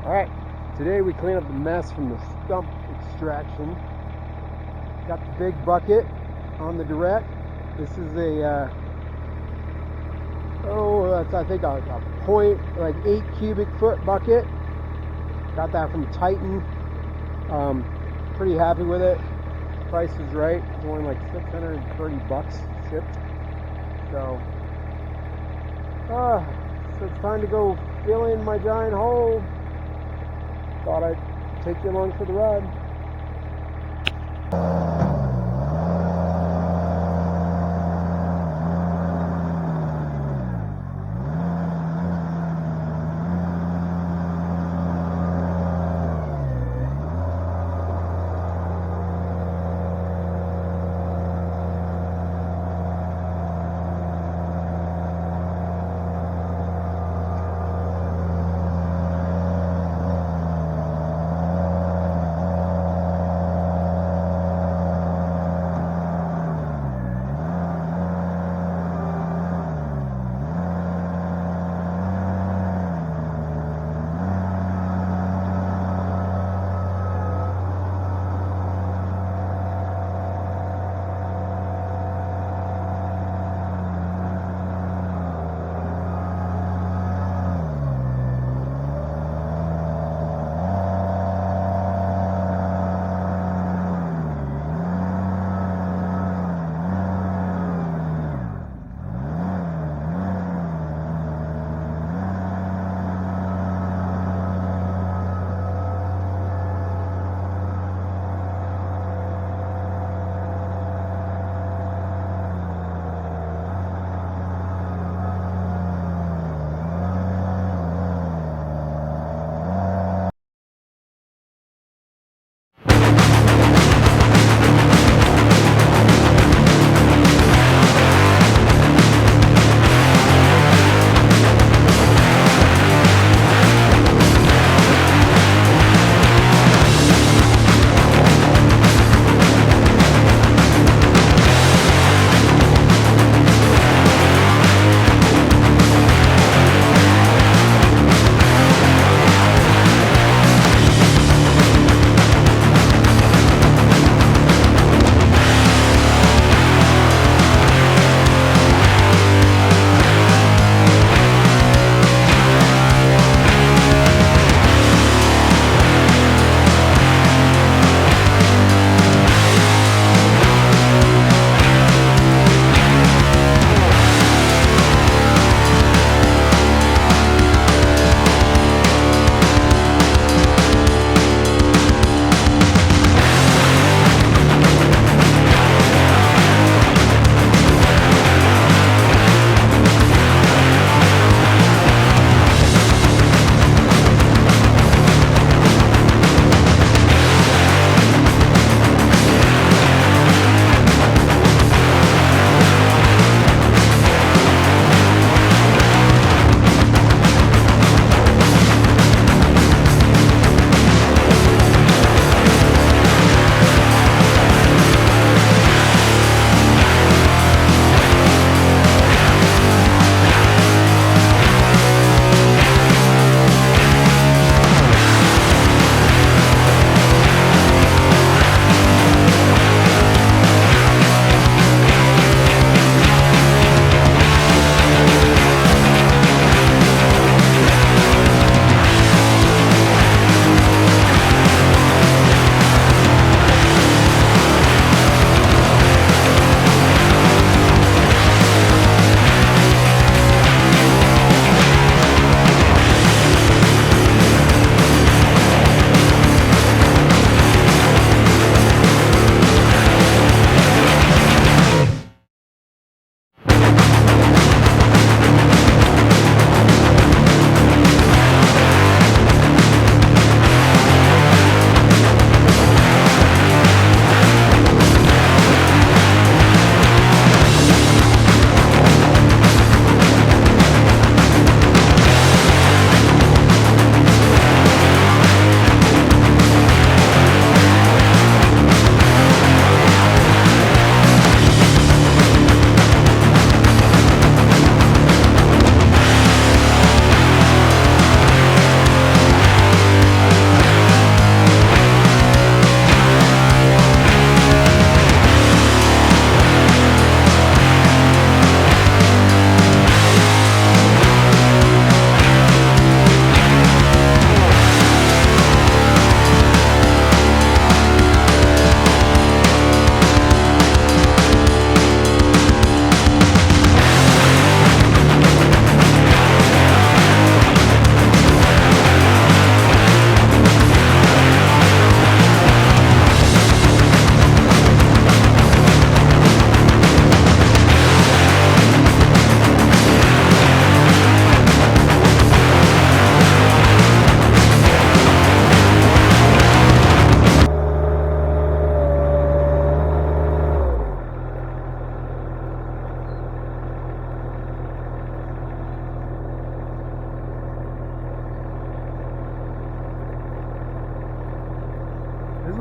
Alright, today we clean up the mess from the stump extraction. Got the big bucket on the Direct. This is that's I think a point, like 8 cubic foot bucket. Got that from Titan. Pretty happy with it. Price is right. It's only like $630 shipped. So it's time to go fill in my giant hole. Thought I'd take you along for the ride.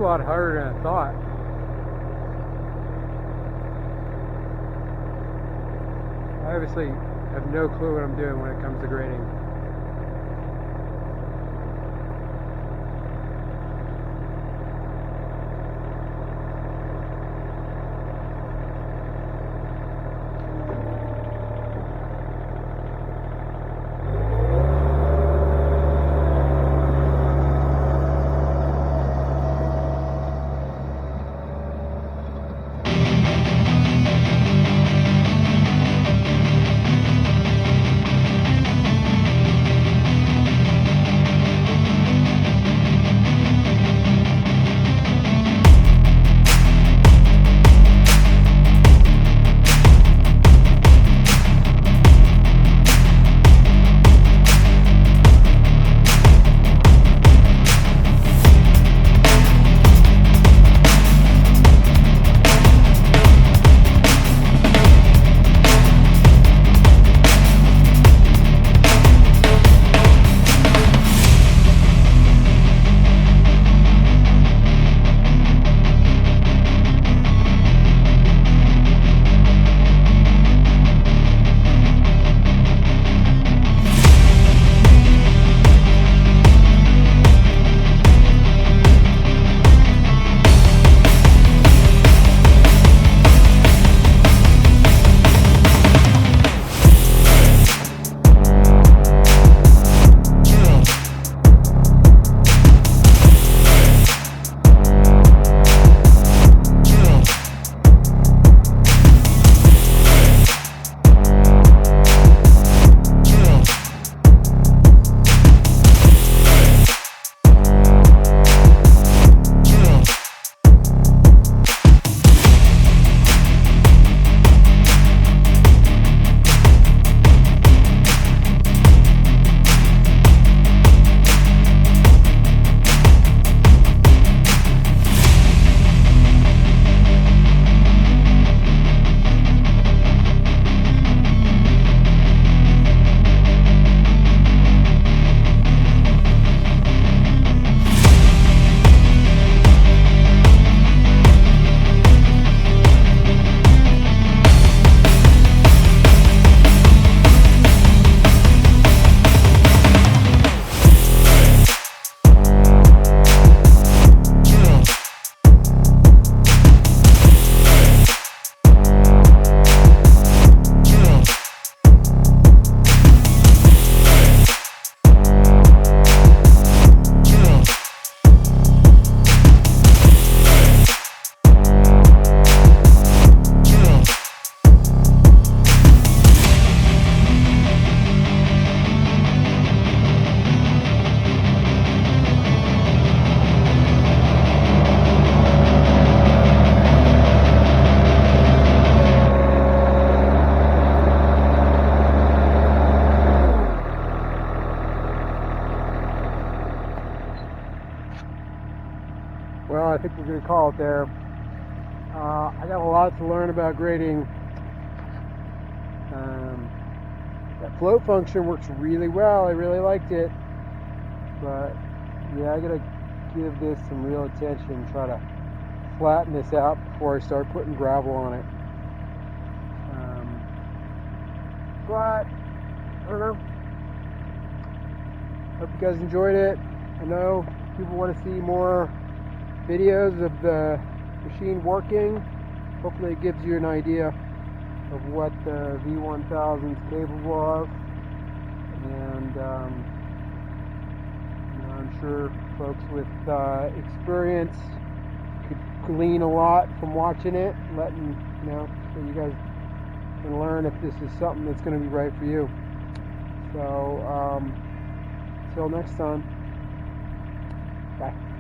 a lot harder than I thought. I obviously have no clue what I'm doing when it comes to grading. Well, I think we're going to call it there. I got a lot to learn about grading. That float function works really well. I really liked it. But yeah, I got to give this some real attention, try to flatten this out before I start putting gravel on it. But I don't know. Hope you guys enjoyed it. I know people want to see more videos of the machine working. Hopefully it gives you an idea of what the V1000 is capable of, and I'm sure folks with experience could glean a lot from watching it, letting so you guys can learn if this is something that's going to be right for you. So until next time, bye.